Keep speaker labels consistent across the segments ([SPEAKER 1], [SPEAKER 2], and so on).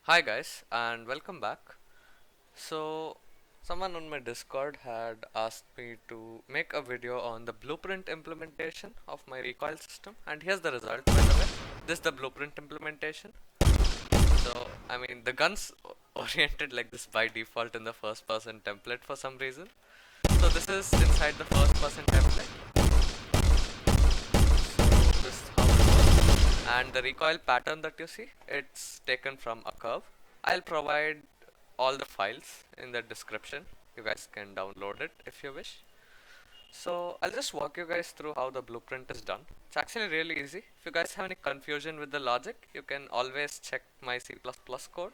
[SPEAKER 1] Hi guys and welcome back. So someone on my Discord had asked me to make a video on the blueprint implementation of my recoil system, and here's the result by the way. This is the blueprint implementation. So I mean the guns oriented like this by default in the first person template for some reason. So this is inside the first person template. So this is how it works. And the recoil pattern that you see, it's taken from a curve. I'll provide all the files in the description. You guys can download it if you wish. So I'll just walk you guys through how the blueprint is done. It's actually really easy. If you guys have any confusion with the logic, you can always check my C++ code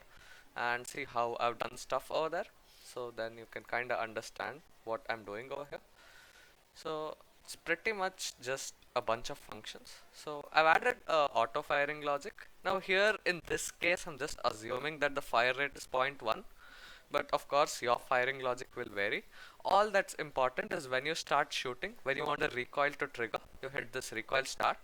[SPEAKER 1] and see how I've done stuff over there. So then you can kind of understand what I'm doing over here. So it's pretty much just a bunch of functions. So I've added auto firing logic. Now here in this case, I'm just assuming that the fire rate is 0.1, but of course your firing logic will vary. All that's important is when you start shooting, when you want the recoil to trigger, you hit this recoil start,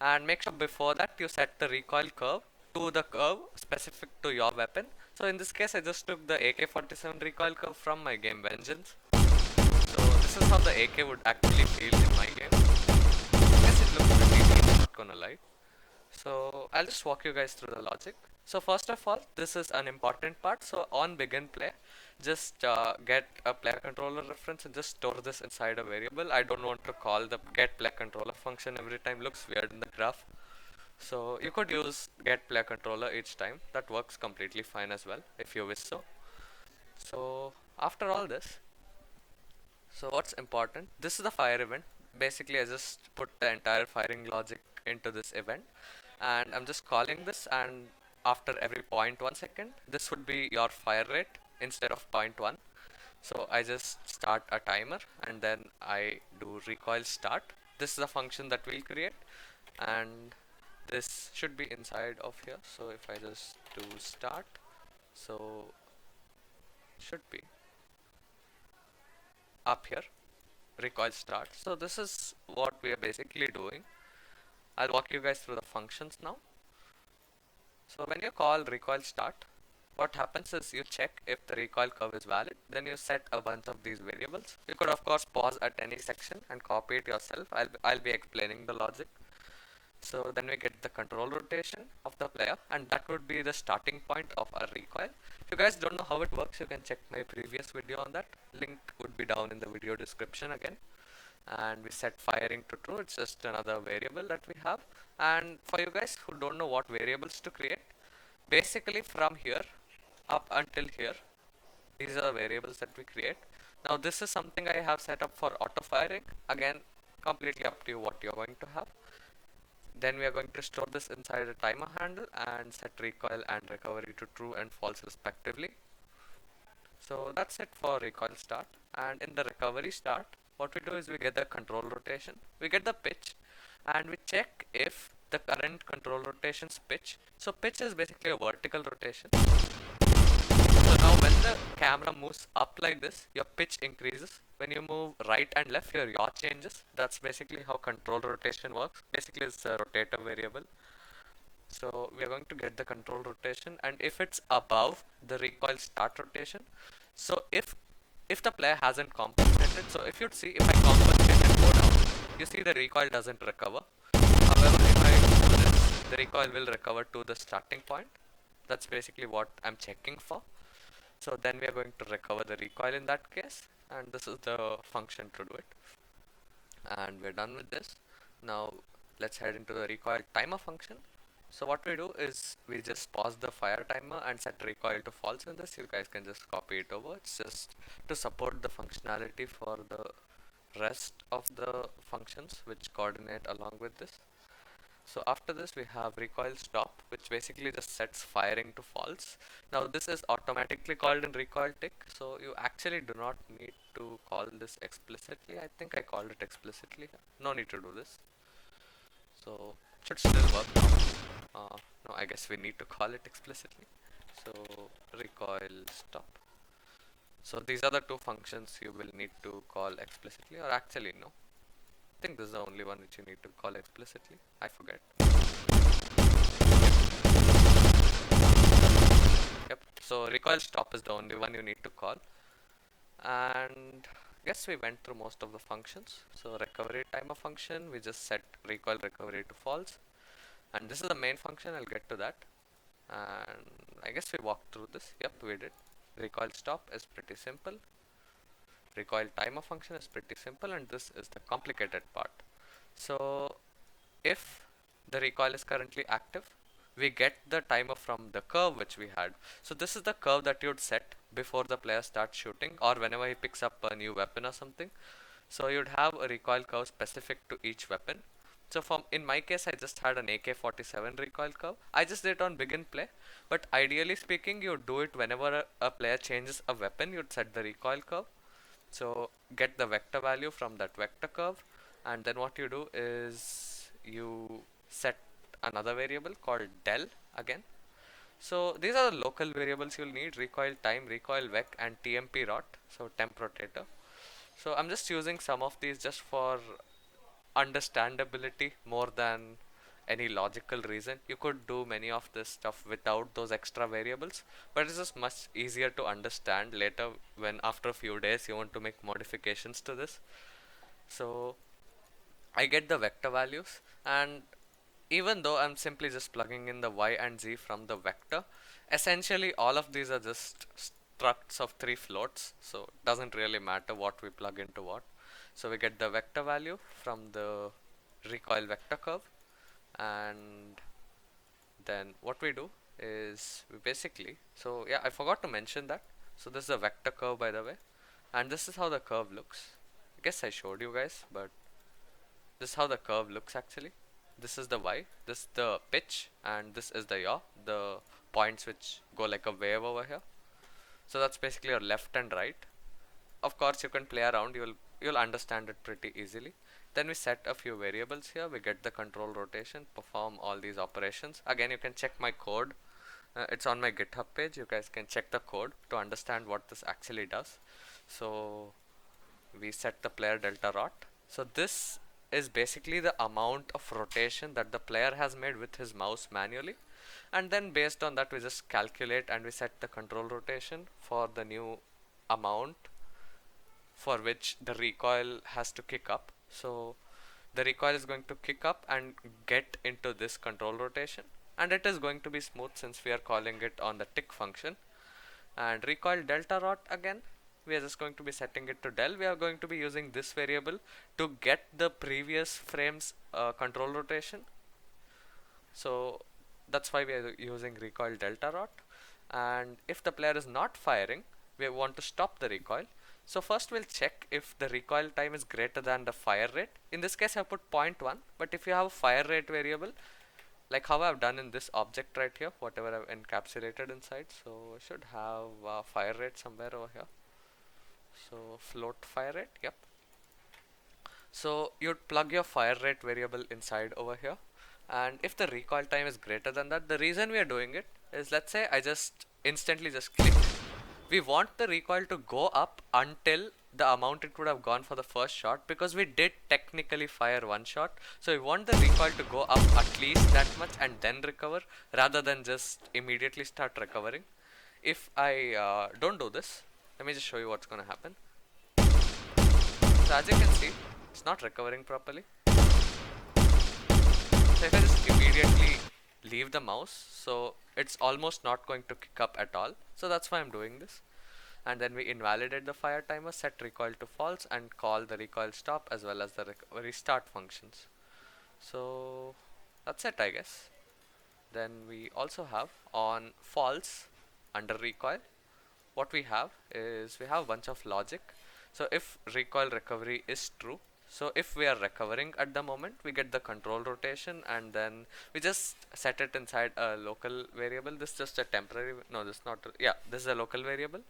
[SPEAKER 1] and make sure before that you set the recoil curve to the curve specific to your weapon. So in this case I just took the AK-47 recoil curve from my game Vengeance. So this is how the AK would actually feel in my game. I guess it looks pretty neat, not gonna lie. So I'll just walk you guys through the logic. So first of all, this is an important part. So on begin play, just get a player controller reference and just store this inside a variable. I don't want to call the get player controller function every time, looks weird in the graph. So you could use get player controller each time. That works completely fine as well if you wish so. So after all this, so what's important? This is the fire event. Basically, I just put the entire firing logic into this event, and I'm just calling this. And after every 0.1 second, this would be your fire rate instead of 0.1. So I just start a timer, and then I do recoil start. This is a function that we'll create, and this should be inside of here. So if I just do start, so should be up here, recoil start. So this is what we are basically doing. I'll walk you guys through the functions now. So when you call recoil start, what happens is you check if the recoil curve is valid, then you set a bunch of these variables. You could of course pause at any section and copy it yourself. I'll be explaining the logic. So then we get the control rotation of the player, and that would be the starting point of our recoil. If you guys don't know how it works, you can check my previous video on that. Link would be down in the video description again. And we set firing to true. It's just another variable that we have. And for you guys who don't know what variables to create, basically from here up until here, these are the variables that we create. Now this is something I have set up for auto firing. Again, completely up to you what you're going to have. Then we are going to store this inside a timer handle and set recoil and recovery to true and false respectively. So that's it for recoil start. And in the recovery start, what we do is we get the control rotation, we get the pitch, and we check if the current control rotation's pitch. So pitch is basically a vertical rotation. So now when the camera moves up like this, your pitch increases. When you move right and left, your yaw changes. That's basically how control rotation works. Basically it's a rotator variable. So we are going to get the control rotation, and if it's above the recoil start rotation, so if the player hasn't compensated, so if you'd see if I compensate and go down, you see the recoil doesn't recover. However, if I do this, the recoil will recover to the starting point. That's basically what I'm checking for. So then we are going to recover the recoil in that case, and this is the function to do it. And we're done with this. Now let's head into the recoil timer function. So what we do is we just pause the fire timer and set recoil to false in this. You guys can just copy it over. It's just to support the functionality for the rest of the functions which coordinate along with this. So after this we have recoil stop, which basically just sets firing to false. Now this is automatically called in recoil tick, so you actually do not need to call this explicitly. I think I called it explicitly. No need to do this. So it should still work now. No, I guess we need to call it explicitly. So recoil stop. So these are the two functions you will need to call explicitly, or actually no. I think this is the only one which you need to call explicitly. I forget. So recoil stop is the only one you need to call. And yes, we went through most of the functions. So recovery timer function, we just set recoil recovery to false. And this is the main function, I'll get to that. And I guess we walked through this. Yep, we did. Recoil stop is pretty simple. Recoil timer function is pretty simple, and this is the complicated part. So if the recoil is currently active, we get the timer from the curve which we had. So this is the curve that you'd set before the player starts shooting, or whenever he picks up a new weapon or something. So you'd have a recoil curve specific to each weapon. So in my case, I just had an AK-47 recoil curve. I just did it on begin play, but ideally speaking, you do it whenever a player changes a weapon. You'd set the recoil curve. So get the vector value from that vector curve, and then what you do is you set another variable called del again. So these are the local variables you'll need: recoil time, recoil vec, and TMP rot, so temp rotator. So I'm just using some of these just for understandability more than any logical reason. You could do many of this stuff without those extra variables, but it's just much easier to understand later when after a few days you want to make modifications to this. So I get the vector values, and even though I'm simply just plugging in the y and z from the vector, essentially all of these are just structs of three floats, so it doesn't really matter what we plug into what. So we get the vector value from the recoil vector curve, and then what we do is we basically, so yeah, I forgot to mention that. So this is a vector curve, by the way, and this is how the curve looks. I guess I showed you guys, but this is how the curve looks actually. This is the y, this is the pitch, and this is the yaw, the points which go like a wave over here. So that's basically your left and right. Of course you can play around, you'll understand it pretty easily. Then we set a few variables here. We get the control rotation, perform all these operations. Again, you can check my code. It's on my GitHub page. You guys can check the code to understand what this actually does. So we set the player delta rot. So this is basically the amount of rotation that the player has made with his mouse manually, and then based on that we just calculate and we set the control rotation for the new amount for which the recoil has to kick up. So the recoil is going to kick up and get into this control rotation, and it is going to be smooth since we are calling it on the tick function. And recoil delta rot, again we are just going to be setting it to del. We are going to be using this variable to get the previous frame's control rotation. So that's why we are using recoil delta rot. And if the player is not firing, we want to stop the recoil. So first we'll check if the recoil time is greater than the fire rate. In this case I put 0.1, but if you have a fire rate variable, like how I've done in this object right here, whatever I've encapsulated inside, so I should have fire rate somewhere over here. So float fire rate, yep. So you'd plug your fire rate variable inside over here, and if the recoil time is greater than that, the reason we are doing it is, let's say I just instantly just click. We want the recoil to go up until the amount it would have gone for the first shot, because we did technically fire one shot. So we want the recoil to go up at least that much and then recover, rather than just immediately start recovering. If I don't do this, let me just show you what's gonna happen. So as you can see, it's not recovering properly. So if I just immediately leave the mouse, so it's almost not going to kick up at all. So that's why I'm doing this. And then we invalidate the fire timer, set recoil to false, and call the recoil stop as well as the restart functions. So that's it, I guess. Then we also have on false under recoil, what we have is we have a bunch of logic. So if recoil recovery is true, so if we are recovering at the moment, we get the control rotation, and then we just set it inside a local variable. This is just a temporary, no, this is not, yeah, this is a local variable.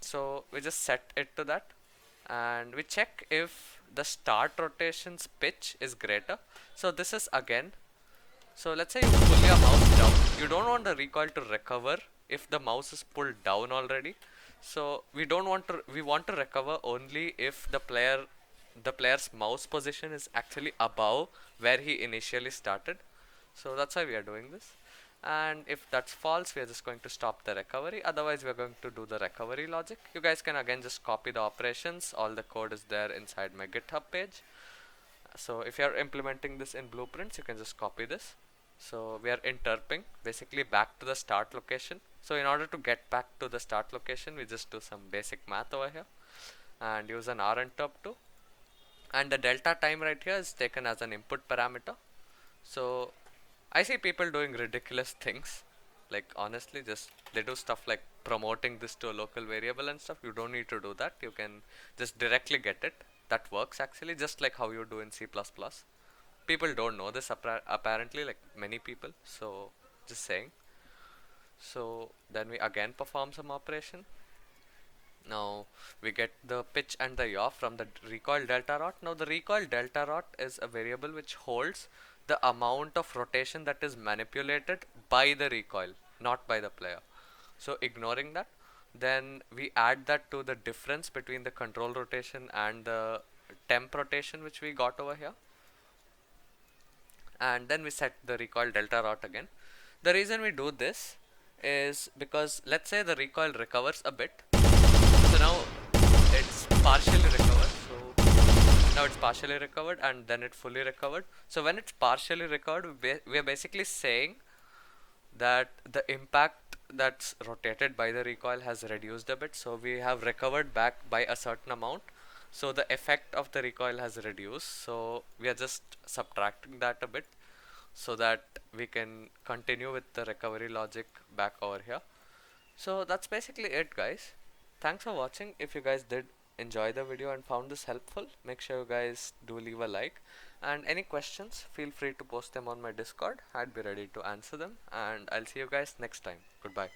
[SPEAKER 1] So we just set it to that, and we check if the start rotation's pitch is greater. So this is again, so let's say you pull your mouse down, you don't want the recoil to recover if the mouse is pulled down already. So we want to recover only if the player's mouse position is actually above where he initially started. So that's why we are doing this. and if that's false, we are just going to stop the recovery. Otherwise, we are going to do the recovery logic. You guys can again just copy the operations. All the code is there inside my GitHub page. So if you are implementing this in blueprints, you can just copy this. So we are interping basically back to the start location. So in order to get back to the start location, we just do some basic math over here and use an RInterp to. And the delta time right here is taken as an input parameter. So I see people doing ridiculous things. Like honestly, just they do stuff like promoting this to a local variable and stuff. You don't need to do that. You can just directly get it. That works actually, just like how you do in C++. People don't know this apparently, like many people. So just saying. So then we again perform some operation. Now we get the pitch and the yaw from the recoil delta rot. Now the recoil delta rot is a variable which holds the amount of rotation that is manipulated by the recoil, not by the player. So ignoring that, then we add that to the difference between the control rotation and the temp rotation which we got over here. And then we set the recoil delta rot again. The reason we do this is because let's say the recoil recovers a bit. So now it's partially recovered. So now it's partially recovered and then it fully recovered. So when it's partially recovered, we are basically saying that the impact that's rotated by the recoil has reduced a bit. So we have recovered back by a certain amount. So the effect of the recoil has reduced. So we are just subtracting that a bit so that we can continue with the recovery logic back over here. So that's basically it, guys. Thanks for watching. If you guys did enjoy the video and found this helpful, make sure you guys do leave a like. And any questions, feel free to post them on my Discord. I'd be ready to answer them. And I'll see you guys next time. Goodbye.